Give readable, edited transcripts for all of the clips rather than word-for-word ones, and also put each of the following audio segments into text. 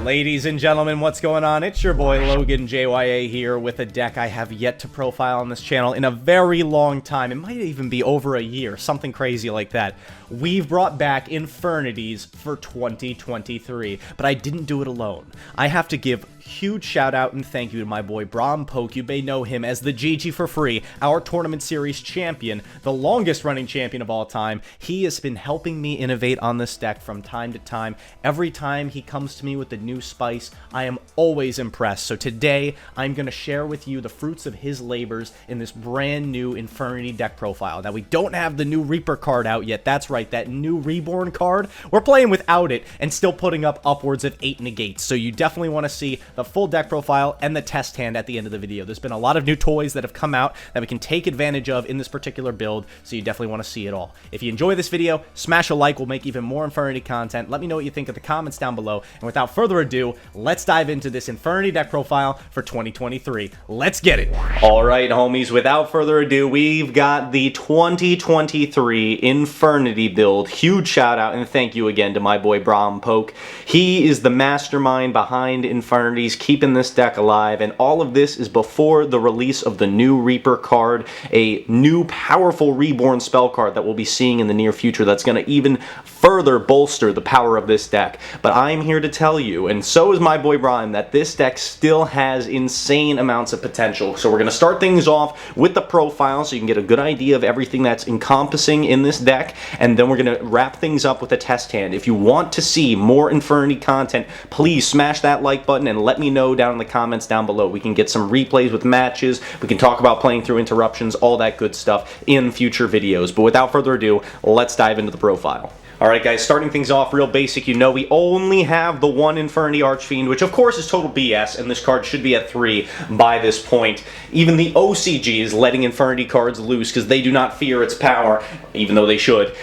Ladies and gentlemen, what's going on? It's your boy LoganJYA here with a deck I have yet to profile on this channel in a very long time. It might even be over a year, something crazy like that. We've brought back Infernities for 2023, but I didn't do it alone. I have to give huge shout out and thank you to my boy BrahimPoke. You may know him as the GG for free, our tournament series champion, the longest running champion of all time. He has been helping me innovate on this deck from time to time. Every time he comes to me with the new spice, I am always impressed. So today, I'm going to share with you the fruits of his labors in this brand new Infernity deck profile. Now, we don't have the new Reaper card out yet. That's right, that new Reborn card. We're playing without it and still putting up upwards of 8 negates. So you definitely want to see the full deck profile and the test hand at the end of the video. There's been a lot of new toys that have come out that we can take advantage of in this particular build, so you definitely want to see it all. If you enjoy this video, smash a like. We'll make even more Infernity content. Let me know what you think in the comments down below. And without further ado, let's dive into this Infernity deck profile for 2023. Let's get it. All right, homies, without further ado, we've got the 2023 Infernity build. Huge shout out and thank you again to my boy BrahimPoke. He is the mastermind behind Infernities, keeping this deck alive, and all of this is before the release of the new Reaper card, a new powerful Reborn spell card that we'll be seeing in the near future that's going to even further bolster the power of this deck. But I'm here to tell you, and so is my boy Brahim, that this deck still has insane amounts of potential. So we're going to start things off with the profile so you can get a good idea of everything that's encompassing in this deck, and then we're going to wrap things up with a test hand. If you want to see more Infernity content, please smash that like button and let me know down in the comments down below. We can get some replays with matches, we can talk about playing through interruptions, all that good stuff in future videos. But without further ado, let's dive into the profile. Alright guys, starting things off real basic, you know we only have the one Infernity Archfiend, which of course is total BS, and this card should be at 3 by this point. Even the OCG is letting Infernity cards loose because they do not fear its power, even though they should.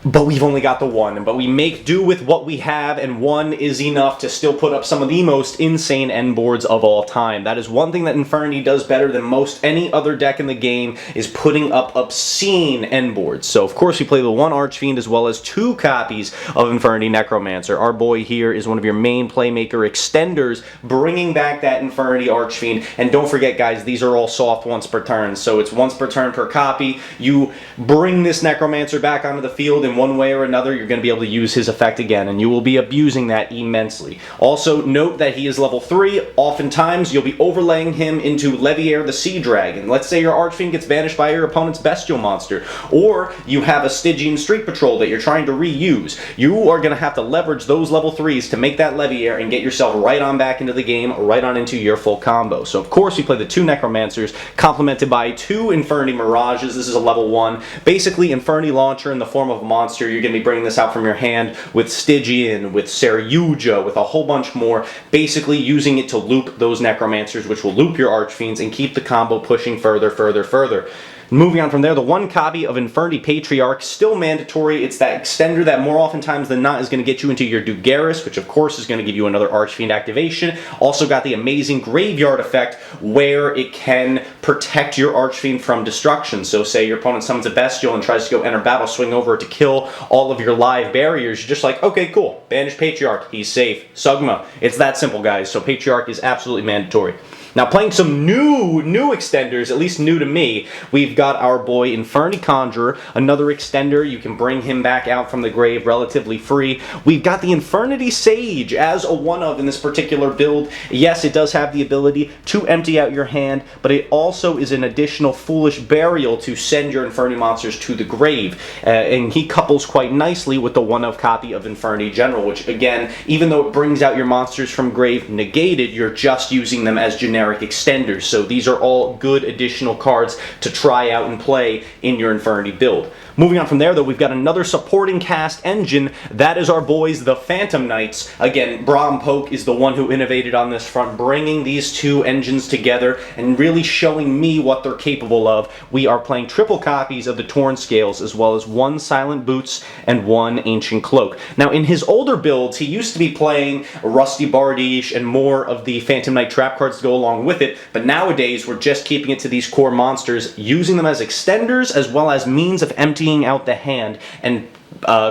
But we've only got the one, but we make do with what we have, and one is enough to still put up some of the most insane end boards of all time. That is one thing that Infernity does better than most any other deck in the game, is putting up obscene end boards. So of course we play the one Archfiend as well as 2 copies of Infernity Necromancer. Our boy here is one of your main playmaker extenders, bringing back that Infernity Archfiend. And don't forget guys, these are all soft once per turn, so it's once per turn per copy. You bring this Necromancer back onto the field, and one way or another you're going to be able to use his effect again, and you will be abusing that immensely. Also note that he is level 3. Oftentimes you'll be overlaying him into Leviair the Sea Dragon. Let's say your Archfiend gets banished by your opponent's bestial monster, or you have a Stygian Street Patrol that you're trying to reuse. You are going to have to leverage those level 3s to make that Leviair and get yourself right on back into the game, right on into your full combo. So of course we play the 2 Necromancers complemented by 2 Infernity Mirages. This is a level 1. Basically Infernity Launcher in the form of a monster. You're going to be bringing this out from your hand with Stygian, with YuGiOh, with a whole bunch more, basically using it to loop those Necromancers, which will loop your Archfiends and keep the combo pushing further, further, further. Moving on from there, the 1 copy of Infernity Patriarch, still mandatory. It's that extender that more oftentimes than not is going to get you into your Dugaris, which of course is going to give you another Archfiend activation. Also got the amazing Graveyard effect, where it can protect your Archfiend from destruction. So say your opponent summons a Bestial and tries to go enter battle, swing over to kill all of your live barriers. You're just like, okay, cool, banish Patriarch, he's safe. Sugma. It's that simple, guys. So Patriarch is absolutely mandatory. Now playing some new extenders, at least new to me, we've got our boy Infernity Conjurer, another extender. You can bring him back out from the grave relatively free. We've got the Infernity Sage as a one-of in this particular build. Yes, it does have the ability to empty out your hand, but it also is an additional Foolish Burial to send your Infernity monsters to the grave. And he couples quite nicely with the one-of copy of Infernity General, which again, even though it brings out your monsters from grave negated, you're just using them as generic extenders. So these are all good additional cards to try out and play in your Infernity build. Moving on from there, though, we've got another supporting cast engine. That is our boys, the Phantom Knights. Again, BrahimPoke is the one who innovated on this front, bringing these 2 engines together and really showing me what they're capable of. We are playing triple copies of the Torn Scales, as well as 1 Silent Boots and 1 Ancient Cloak. Now, in his older builds, he used to be playing Rusty Bardiche and more of the Phantom Knight trap cards to go along with it, but nowadays we're just keeping it to these core monsters, using them as extenders as well as means of emptying out the hand and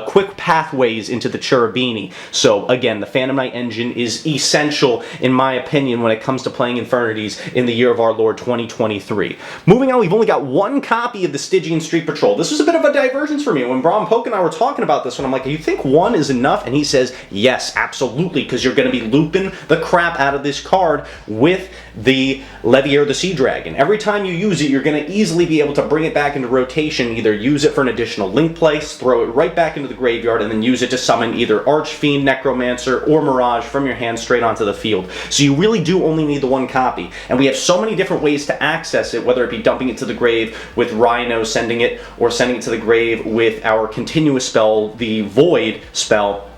quick pathways into the Cherubini. So again, the Phantom Knight engine is essential, in my opinion, when it comes to playing Infernities in the year of our Lord 2023. Moving on, we've only got one copy of the Stygian Street Patrol. This was a bit of a divergence for me. When BrahimPoke and I were talking about this one, I'm like, do you think one is enough? And he says, yes, absolutely, because you're going to be looping the crap out of this card with the Leviair the Sea Dragon. Every time you use it, you're going to easily be able to bring it back into rotation, either use it for an additional link place, throw it right back into the graveyard, and then use it to summon either Archfiend, Necromancer, or Mirage from your hand straight onto the field. So you really do only need the one copy. And we have so many different ways to access it, whether it be dumping it to the grave with Rhino sending it, or sending it to the grave with our continuous spell, the Void spell.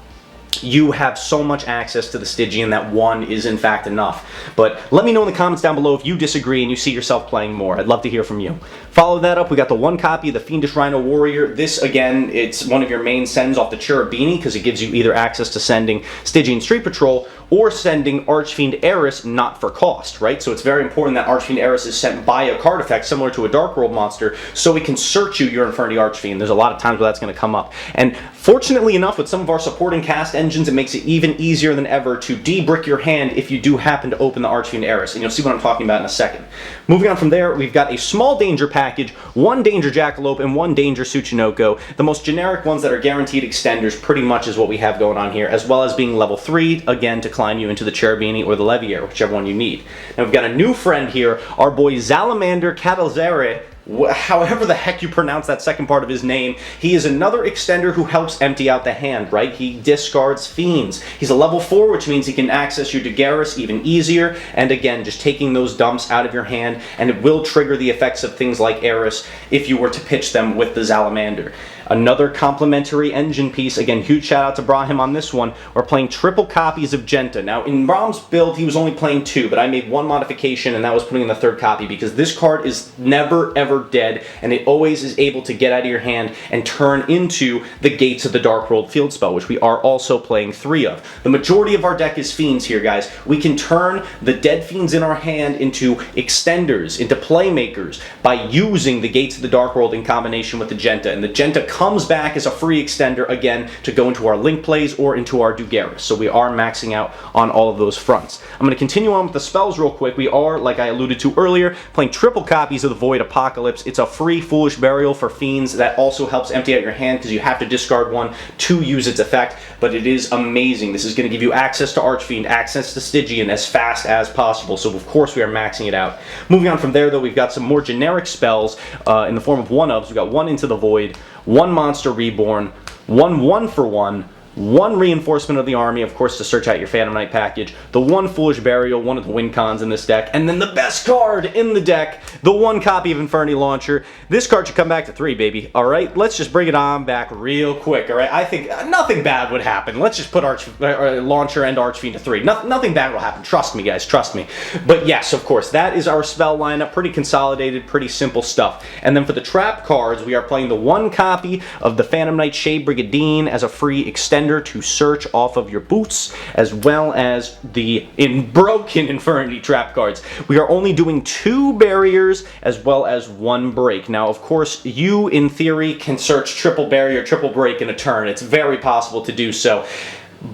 You have so much access to the Stygian that one is in fact enough. But let me know in the comments down below if you disagree and you see yourself playing more. I'd love to hear from you. Follow that up, we got the one copy of the Fiendish Rhino Warrior. This, again, it's one of your main sends off the Cherubini because it gives you either access to sending Stygian Street Patrol or sending Archfiend Eris not for cost, right? So it's very important that Archfiend Eris is sent by a card effect similar to a Dark World monster so it can search you your Infernity Archfiend. There's a lot of times where that's going to come up. And fortunately enough, with some of our supporting cast engines, it makes it even easier than ever to de-brick your hand if you do happen to open the Archfiend Eris. And you'll see what I'm talking about in a second. Moving on from there, we've got a small danger package, one danger Jackalope, and one danger Tsuchinoko. The most generic ones that are guaranteed extenders pretty much is what we have going on here, as well as being level 3, again, to climb you into the Cherubini or the Leviair, whichever one you need. Now we've got a new friend here, our boy Zalamander Catalzere. However the heck you pronounce that second part of his name. He is another extender who helps empty out the hand, right? He discards fiends. He's a level 4, which means he can access your Daguerreus even easier, and again, just taking those dumps out of your hand, and it will trigger the effects of things like Eris if you were to pitch them with the Zalamander. Another complementary engine piece. Again, huge shout out to Brahim on this one. We're playing triple copies of Genta. Now, in Brahim's build, he was only playing 2, but I made one modification, and that was putting in the 3rd copy, because this card is never, ever dead, and it always is able to get out of your hand and turn into the Gates of the Dark World field spell, which we are also playing 3 of. The majority of our deck is Fiends here, guys. We can turn the dead Fiends in our hand into extenders, into playmakers, by using the Gates of the Dark World in combination with the Genta, and the Genta comes back as a free extender again to go into our link plays or into our Daguerreus. So we are maxing out on all of those fronts. I'm going to continue on with the spells real quick. We are, like I alluded to earlier, playing triple copies of the Void Apocalypse. It's a free Foolish Burial for Fiends that also helps empty out your hand because you have to discard one to use its effect, but it is amazing. This is going to give you access to Archfiend, access to Stygian as fast as possible, so of course we are maxing it out. Moving on from there, though, we've got some more generic spells in the form of one-ofs. We've got one Into the Void, one Monster Reborn, one 1-for-1, one Reinforcement of the Army, of course, to search out your Phantom Knight package, the one Foolish Burial, one of the win cons in this deck, and then the best card in the deck, the one copy of Infernity Launcher. This card should come back to 3, baby. Alright, let's just bring it on back real quick, alright? I think nothing bad would happen. Let's just put Launcher and Archfiend to 3. Nothing bad will happen. Trust me, guys, trust me. But yes, of course, that is our spell lineup. Pretty consolidated, pretty simple stuff. And then for the trap cards, we are playing the one copy of the Phantom Knight Shade Brigadine as a free extender to search off of your boots, as well as the broken Infernity trap cards. We are only doing 2 barriers as well as 1 break. Now, of course, you, in theory, can search triple barrier, triple break in a turn. It's very possible to do so.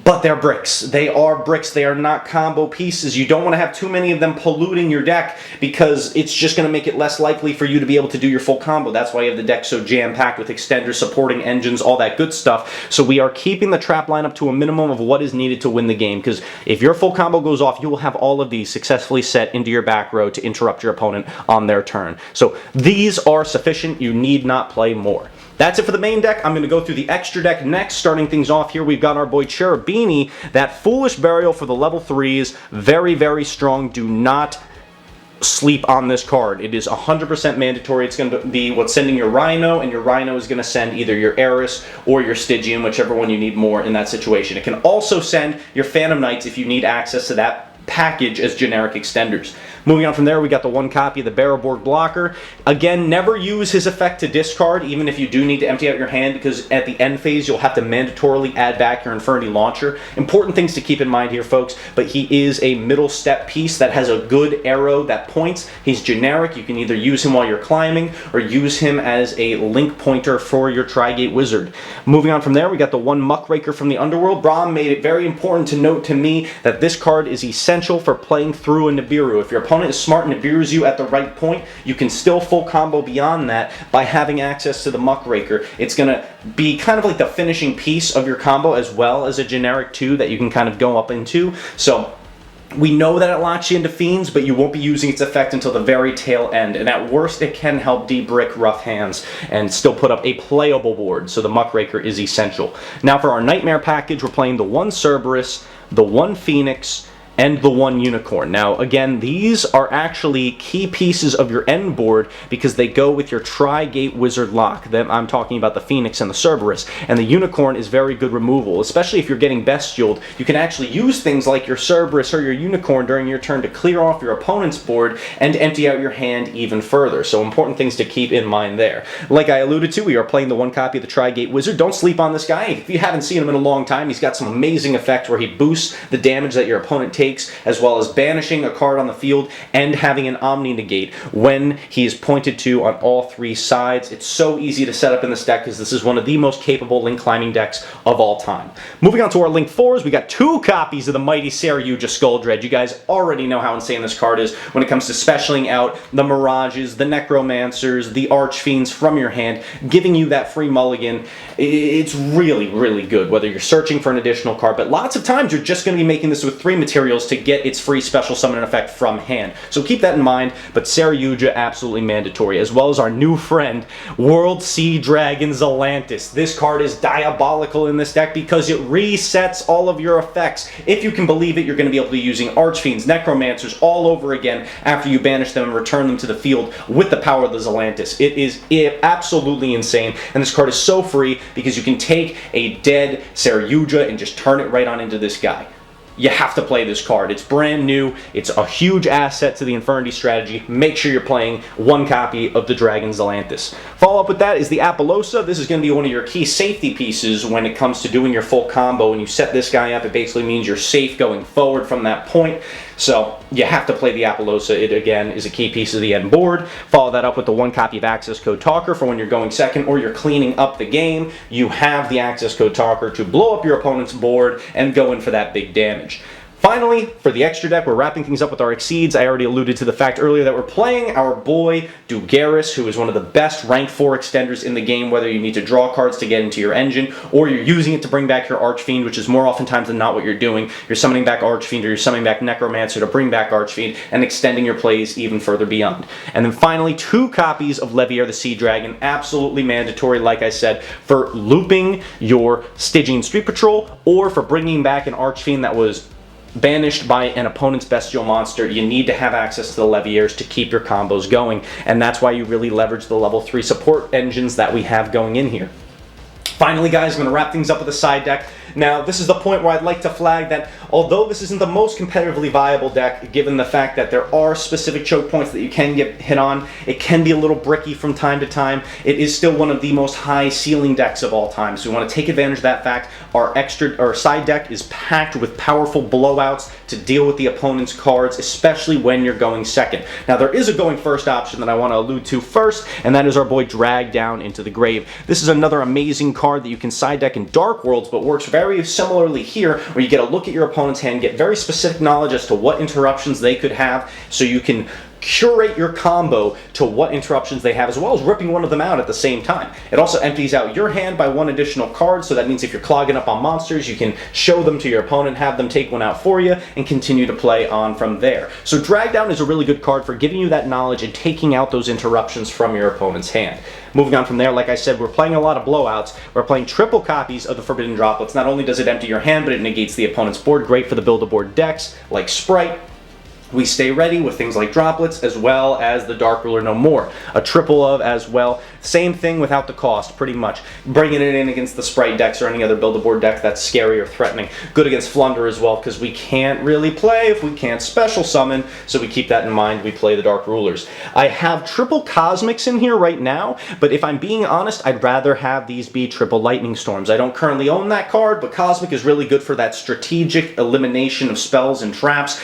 But they're bricks. They are bricks. They are not combo pieces. You don't want to have too many of them polluting your deck because it's just going to make it less likely for you to be able to do your full combo. That's why you have the deck so jam-packed with extenders, supporting engines, all that good stuff. So we are keeping the trap lineup to a minimum of what is needed to win the game, because if your full combo goes off, you will have all of these successfully set into your back row to interrupt your opponent on their turn. So these are sufficient. You need not play more. That's it for the main deck. I'm going to go through the extra deck next. Starting things off here, we've got our boy Cherubini. That Foolish Burial for the level 3s. Very, very strong. Do not sleep on this card. It is 100% mandatory. It's going to be what's sending your Rhino, and your Rhino is going to send either your Eris or your Stygian, whichever one you need more in that situation. It can also send your Phantom Knights if you need access to that package as generic extenders. Moving on from there, we got the one copy of the Barrowboard Blocker. Again, never use his effect to discard, even if you do need to empty out your hand, because at the end phase, you'll have to mandatorily add back your Infernity launcher. Important things to keep in mind here, folks, but he is a middle step piece that has a good arrow that points. He's generic. You can either use him while you're climbing or use him as a link pointer for your Tri-Gate Wizard. Moving on from there, we got the one Muckraker from the Underworld. Brahm made it very important to note to me that this card is essential for playing through a Nibiru. If your opponent is smart and Nibirus you at the right point, you can still full combo beyond that by having access to the Muckraker. It's going to be kind of like the finishing piece of your combo, as well as a generic 2 that you can kind of go up into. So we know that it locks you into Fiends, but you won't be using its effect until the very tail end, and at worst it can help de-brick rough hands and still put up a playable board, so the Muckraker is essential. Now for our Nightmare package, we're playing the one Cerberus, the one Phoenix, and the one Unicorn. Now, again, these are actually key pieces of your end board because they go with your Tri-Gate Wizard lock. Then I'm talking about the Phoenix and the Cerberus. And the Unicorn is very good removal, especially if you're getting bestialed. You can actually use things like your Cerberus or your Unicorn during your turn to clear off your opponent's board and empty out your hand even further. So important things to keep in mind there. Like I alluded to, we are playing the one copy of the Tri-Gate Wizard. Don't sleep on this guy. If you haven't seen him in a long time, he's got some amazing effects where he boosts the damage that your opponent takes, as well as banishing a card on the field and having an Omni negate when he is pointed to on all 3 sides. It's so easy to set up in this deck because this is one of the most capable link climbing decks of all time. Moving on to our link 4s, we got 2 copies of the mighty YuGiOh Skulldredge. You guys already know how insane this card is when it comes to specialing out the Mirages, the Necromancers, the Archfiends from your hand, giving you that free mulligan. It's really, really good, whether you're searching for an additional card, but lots of times you're just going to be making this with 3 materials to get its free special summon effect from hand. So keep that in mind, but YuGiOh absolutely mandatory, as well as our new friend, World Sea Dragon Zelantis. This card is diabolical in this deck because it resets all of your effects. If you can believe it, you're going to be able to be using Archfiends, Necromancers all over again after you banish them and return them to the field with the power of the Zelantis. It is absolutely insane, and this card is so free because you can take a dead YuGiOh and just turn it right on into this guy. You have to play this card. It's brand new. It's a huge asset to the Infernity strategy. Make sure you're playing one copy of the Dragon Zelantis. Follow up with that is the Apollosa. This is going to be one of your key safety pieces when it comes to doing your full combo. When you set this guy up, it basically means you're safe going forward from that point. So you have to play the Apollosa. It, again, is a key piece of the end board. Follow that up with the one copy of Access Code Talker for when you're going second or you're cleaning up the game. You have the Access Code Talker to blow up your opponent's board and go in for that big damage. Finally, for the extra deck, we're wrapping things up with our Exceeds. I already alluded to the fact earlier that we're playing our boy, Dugaris, who is one of the best rank 4 extenders in the game, whether you need to draw cards to get into your engine, or you're using it to bring back your Archfiend, which is more oftentimes than not what you're doing. You're summoning back Archfiend, or you're summoning back Necromancer to bring back Archfiend, and extending your plays even further beyond. And then finally, 2 copies of Levier the Sea Dragon, absolutely mandatory, like I said, for looping your Stygian Street Patrol, or for bringing back an Archfiend that was banished by an opponent's bestial monster. You need to have access to the Leviers to keep your combos going, and that's why you really leverage the level 3 support engines that we have going in here. Finally, guys, I'm going to wrap things up with a side deck. Now, this is the point where I'd like to flag that although this isn't the most competitively viable deck, given the fact that there are specific choke points that you can get hit on, it can be a little bricky from time to time, it is still one of the most high ceiling decks of all time. So we want to take advantage of that fact. Our side deck is packed with powerful blowouts to deal with the opponent's cards, especially when you're going second. Now, there is a going first option that I want to allude to first, and that is our boy Drag Down into the Grave. This is another amazing card that you can side deck in Dark Worlds, but works very similarly here, where you get a look at your opponent's hand, get very specific knowledge as to what interruptions they could have, so you can curate your combo to what interruptions they have, as well as ripping one of them out at the same time. It also empties out your hand by 1 additional card, so that means if you're clogging up on monsters, you can show them to your opponent, have them take one out for you, and continue to play on from there. So Drag Down is a really good card for giving you that knowledge and taking out those interruptions from your opponent's hand. Moving on from there, like I said, we're playing a lot of blowouts. We're playing triple copies of the Forbidden Droplets. Not only does it empty your hand, but it negates the opponent's board. Great for the build-a-board decks like Sprite. we stay ready with things like droplets as well as the Dark Ruler No More. A triple of as well. Same thing without the cost, pretty much. Bringing it in against the Sprite decks or any other Build-A-Board deck that's scary or threatening. Good against Flunder as well, because we can't really play if we can't special summon, so we keep that in mind. We play the Dark Rulers. I have triple Cosmics in here right now, but if I'm being honest, I'd rather have these be triple Lightning Storms. I don't currently own that card, but Cosmic is really good for that strategic elimination of spells and traps,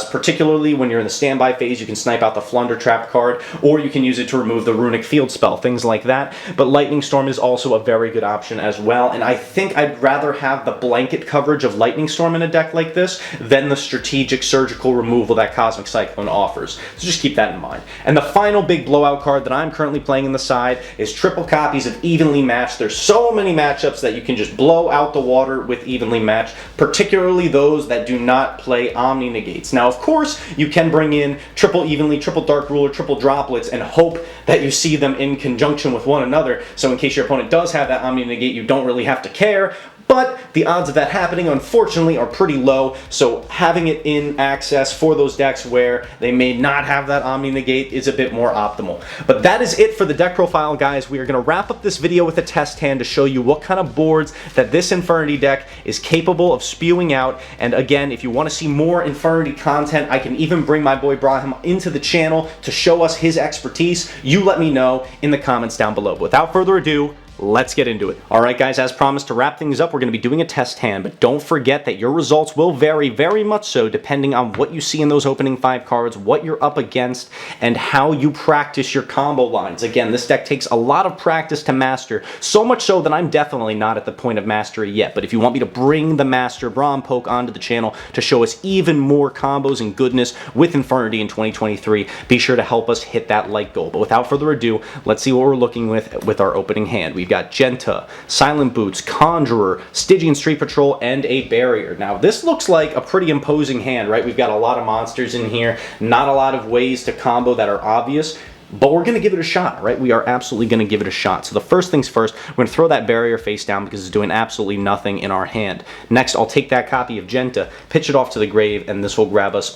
particularly when you're in the standby phase. You can snipe out the Flunder Trap card, or you can use it to remove the Runic Field spell, things like that. But Lightning Storm is also a very good option as well, and I think I'd rather have the blanket coverage of Lightning Storm in a deck like this than the strategic surgical removal that Cosmic Cyclone offers. So just keep that in mind. And the final big blowout card that I'm currently playing in the side is triple copies of Evenly Matched. There's so many matchups that you can just blow out the water with Evenly Matched, particularly those that do not play Omni Negates. Now, of course, you can bring in triple Evenly, triple Dark Ruler, triple Droplets, and hope that you see them in conjunction with one another. So in case your opponent does have that Omni Negate, you don't really have to care. But the odds of that happening, unfortunately, are pretty low, so having it in access for those decks where they may not have that Omni Negate is a bit more optimal. But that is it for the deck profile, guys. We are going to wrap up this video with a test hand to show you what kind of boards that this Infernity deck is capable of spewing out. And again, if you want to see more Infernity content, I can even bring my boy Brahim into the channel to show us his expertise. You let me know in the comments down below. But without further ado, let's get into it. Alright guys, as promised, to wrap things up, we're going to be doing a test hand, but don't forget that your results will vary very much so depending on what you see in those opening 5 cards, what you're up against, and how you practice your combo lines. Again, this deck takes a lot of practice to master, so much so that I'm definitely not at the point of mastery yet, but if you want me to bring the master BrahimPoke onto the channel to show us even more combos and goodness with Infernity in 2023, be sure to help us hit that like goal. But without further ado, let's see what we're looking with our opening hand. We've got Genta, Silent Boots, Conjurer, Stygian Street Patrol, and a Barrier. Now, this looks like a pretty imposing hand, right? We've got a lot of monsters in here, not a lot of ways to combo that are obvious, but we're going to give it a shot, right? We are absolutely going to give it a shot. So the first things first, we're going to throw that Barrier face down because it's doing absolutely nothing in our hand. Next, I'll take that copy of Genta, pitch it off to the grave, and this will grab us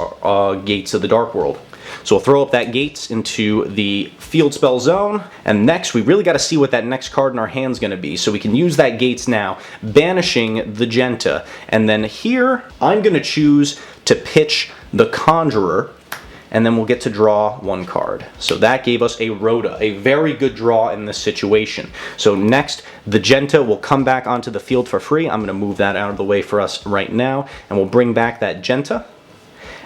Gates of the Dark World. So we'll throw up that Gates into the field spell zone, and next we really got to see what that next card in our hand's going to be. So we can use that Gates now, banishing the Genta, and then here I'm going to choose to pitch the Conjurer, and then we'll get to draw 1 card. So that gave us a Rhoda, a very good draw in this situation. So next, the Genta will come back onto the field for free. I'm going to move that out of the way for us right now, and we'll bring back that Genta.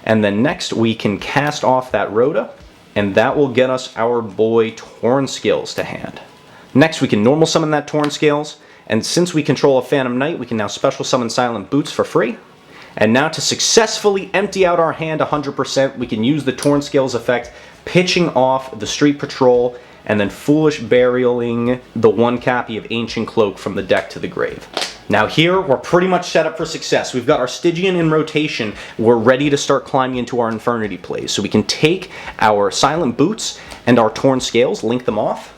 And then next, we can cast off that Rhoda, and that will get us our boy Torn Scales to hand. Next, we can normal summon that Torn Scales, and since we control a Phantom Knight, we can now special summon Silent Boots for free. And now to successfully empty out our hand 100%, we can use the Torn Scales effect, pitching off the Street Patrol, and then Foolish Burialing the 1 copy of Ancient Cloak from the deck to the grave. Now here, we're pretty much set up for success. We've got our Stygian in rotation. We're ready to start climbing into our Infernity plays. So we can take our Silent Boots and our Torn Scales, link them off,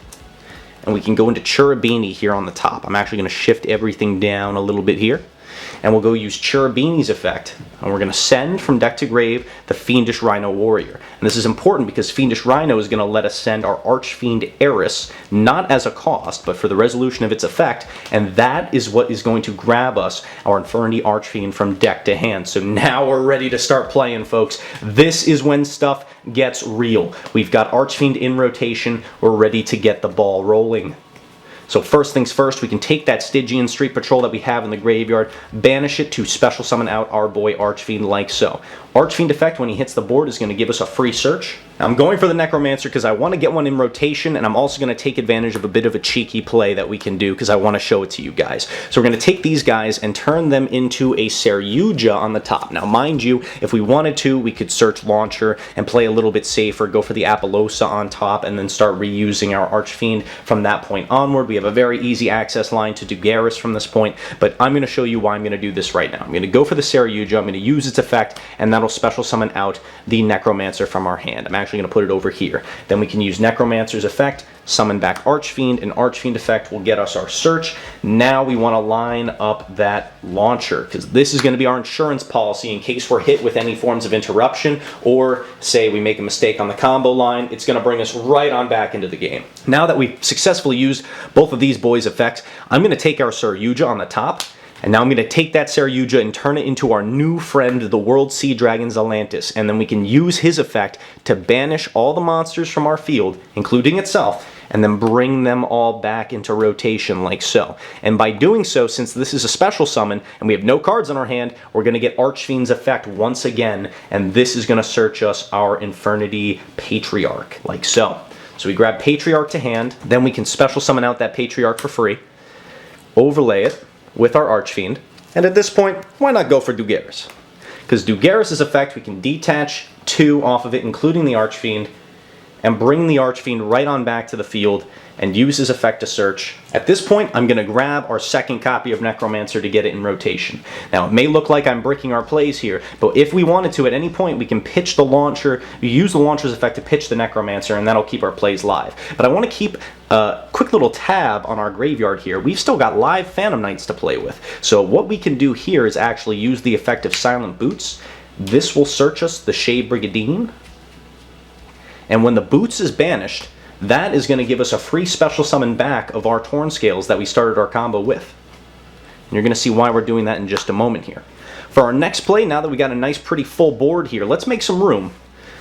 and we can go into Cherubini here on the top. I'm actually going to shift everything down a little bit here. And we'll go use Cherubini's effect, and we're going to send from deck to grave the Fiendish Rhino Warrior. And this is important because Fiendish Rhino is going to let us send our Archfiend Eris, not as a cost, but for the resolution of its effect, and that is what is going to grab us our Infernity Archfiend from deck to hand. So now we're ready to start playing, folks. This is when stuff gets real. We've got Archfiend in rotation. We're ready to get the ball rolling. So first things first, we can take that Stygian Street Patrol that we have in the graveyard, banish it to special summon out our boy Archfiend like so. Archfiend effect, when he hits the board, is going to give us a free search. Now, I'm going for the Necromancer because I want to get one in rotation, and I'm also going to take advantage of a bit of a cheeky play that we can do because I want to show it to you guys. So we're going to take these guys and turn them into a YuGiOh on the top. Now, mind you, if we wanted to, we could search Launcher and play a little bit safer, go for the Apollousa on top, and then start reusing our Archfiend from that point onward. We have a very easy access line to Dugaris from this point, but I'm going to show you why I'm going to do this right now. I'm going to go for the YuGiOh, I'm going to use its effect, and that'll special summon out the Necromancer from our hand. I'm actually going to put it over here. Then we can use Necromancer's effect, summon back Archfiend, and Archfiend effect will get us our search. Now we want to line up that launcher, because this is going to be our insurance policy in case we're hit with any forms of interruption, or say we make a mistake on the combo line, it's going to bring us right on back into the game. Now that we've successfully used both of these boys' effects, I'm going to take our YuGiOh on the top, and now I'm going to take that YuGiOh and turn it into our new friend, the World Sea Dragon Zelantis, and then we can use his effect to banish all the monsters from our field, including itself, and then bring them all back into rotation like so. And by doing so, since this is a special summon and we have no cards in our hand, we're going to get Archfiend's effect once again, and this is going to search us our Infernity Patriarch like so. So we grab Patriarch to hand, then we can special summon out that Patriarch for free, overlay it with our Archfiend, and at this point, why not go for Dugaris? Because Dugaris' effect, we can detach 2 off of it, including the Archfiend, and bring the Archfiend right on back to the field and use his effect to search. At this point, I'm going to grab our second copy of Necromancer to get it in rotation. Now, it may look like I'm bricking our plays here, but if we wanted to, at any point, we can pitch the launcher, use the launcher's effect to pitch the Necromancer, and that'll keep our plays live. But I want to keep a quick little tab on our graveyard here. We've still got live Phantom Knights to play with. So what we can do here is actually use the effect of Silent Boots. This will search us the Shade Brigadine. And when the Boots is banished, that is going to give us a free special summon back of our Torn Scales that we started our combo with. And you're going to see why we're doing that in just a moment here. For our next play, now that we got a nice pretty full board here, let's make some room.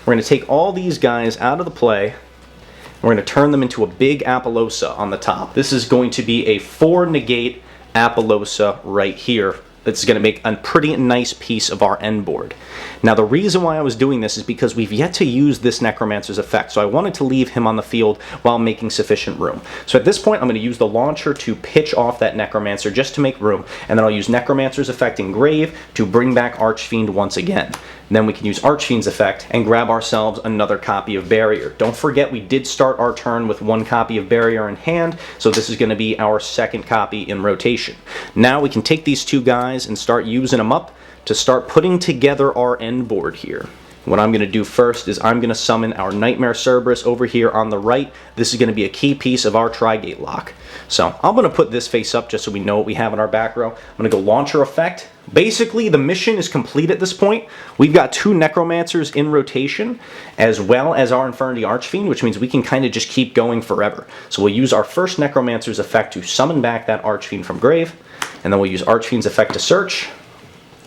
We're going to take all these guys out of the play, and we're going to turn them into a big Apollousa on the top. This is going to be a 4 negate Apollousa right here. That's going to make a pretty nice piece of our end board. Now the reason why I was doing this is because we've yet to use this Necromancer's effect, so I wanted to leave him on the field while making sufficient room. So at this point I'm going to use the launcher to pitch off that Necromancer just to make room, and then I'll use Necromancer's effect Engrave to bring back Archfiend once again. And then we can use Archfiend's effect and grab ourselves another copy of Barrier. Don't forget we did start our turn with 1 copy of Barrier in hand, so this is going to be our second copy in rotation. Now we can take these 2 guys and start using them up to start putting together our end board here. What I'm going to do first is I'm going to summon our Nightmare Cerberus over here on the right. This is going to be a key piece of our Tri-Gate lock. So I'm going to put this face up just so we know what we have in our back row. I'm going to go Launcher Effect. Basically, the mission is complete at this point. We've got 2 Necromancers in rotation, as well as our Infernity Archfiend, which means we can kind of just keep going forever. So we'll use our first Necromancer's effect to summon back that Archfiend from grave, and then we'll use Archfiend's effect to search.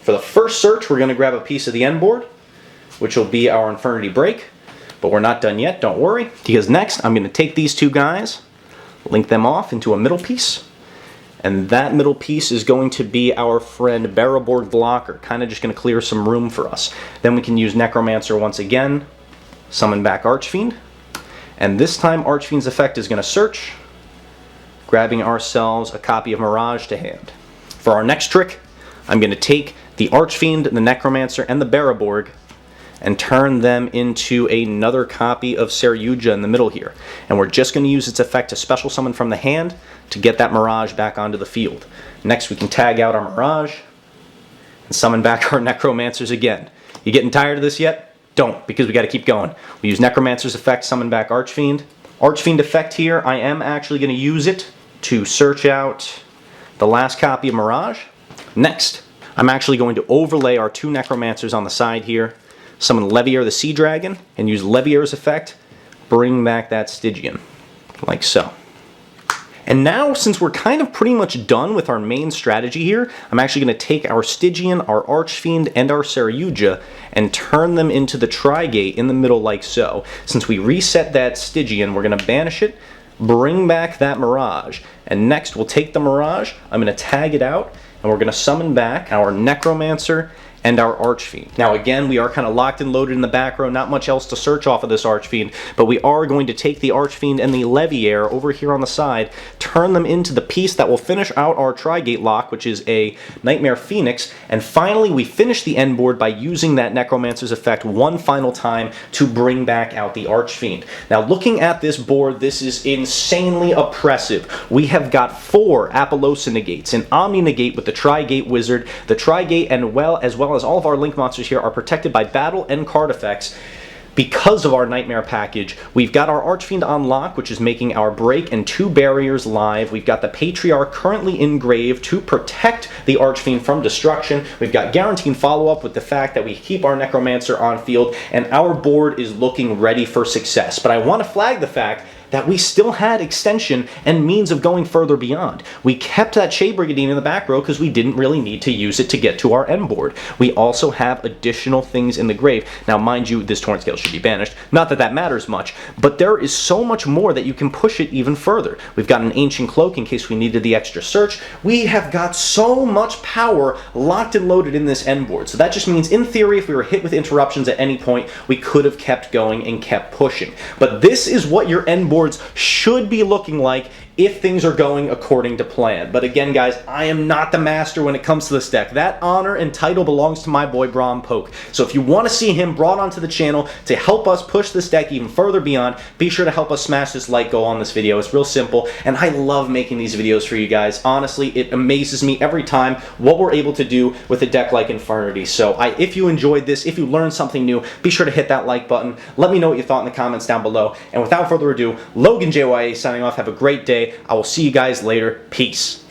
For the first search, we're going to grab a piece of the end board, which will be our Infernity Break, but we're not done yet, don't worry, because next I'm going to take these 2 guys, link them off into a middle piece, and that middle piece is going to be our friend Baraborg Blocker, kind of just going to clear some room for us. Then we can use Necromancer once again, summon back Archfiend, and this time Archfiend's effect is going to search, grabbing ourselves a copy of Mirage to hand. For our next trick, I'm going to take the Archfiend, the Necromancer, and the Baraborg and turn them into another copy of YuGiOh in the middle here. And we're just going to use its effect to special summon from the hand to get that Mirage back onto the field. Next we can tag out our Mirage and summon back our Necromancers again. You getting tired of this yet? Don't, because we got to keep going. We use Necromancer's effect, summon back Archfiend. Archfiend effect here, I am actually going to use it to search out the last copy of Mirage. Next, I'm actually going to overlay our 2 Necromancers on the side here, summon Levier the Sea Dragon, and use Levier's effect, bring back that Stygian, like so. And now, since we're kind of pretty much done with our main strategy here, I'm actually going to take our Stygian, our Archfiend, and our YuGiOh and turn them into the Tri-Gate in the middle like so. Since we reset that Stygian, we're going to banish it, bring back that Mirage, and next we'll take the Mirage, I'm going to tag it out, and we're going to summon back our Necromancer and our Archfiend. Now again, we are kind of locked and loaded in the back row, not much else to search off of this Archfiend, but we are going to take the Archfiend and the Levier over here on the side, turn them into the piece that will finish out our Tri-Gate lock, which is a Nightmare Phoenix, and finally we finish the end board by using that Necromancer's effect one final time to bring back out the Archfiend. Now looking at this board, this is insanely oppressive. We have got 4 Apollousa Negates, an Omni Negate with the Tri-Gate Wizard, the Tri-Gate, and as well as all of our Link monsters here are protected by battle and card effects. because of our Nightmare package, we've got our Archfiend on lock, which is making our Break and 2 barriers live. We've got the Patriarch currently engraved to protect the Archfiend from destruction. We've got guaranteed follow-up with the fact that we keep our Necromancer on field, and our board is looking ready for success. But I want to flag the fact that we still had extension and means of going further beyond. We kept that Shade Brigandine in the back row because we didn't really need to use it to get to our end board. We also have additional things in the grave. Now, mind you, this Torrent Scale should be banished. Not that that matters much, but there is so much more that you can push it even further. We've got an Ancient Cloak in case we needed the extra search. We have got so much power locked and loaded in this end board. So that just means, in theory, if we were hit with interruptions at any point, we could have kept going and kept pushing. But this is what your end board should be looking like if things are going according to plan. But again, guys, I am not the master when it comes to this deck. That honor and title belongs to my boy BrahimPoke. So if you want to see him brought onto the channel to help us push this deck even further beyond, be sure to help us smash this like goal on this video. It's real simple, and I love making these videos for you guys. Honestly, it amazes me every time what we're able to do with a deck like Infernity. So if you enjoyed this, if you learned something new, be sure to hit that like button. Let me know what you thought in the comments down below. And without further ado, LoganJYA signing off. Have a great day. I will see you guys later. Peace.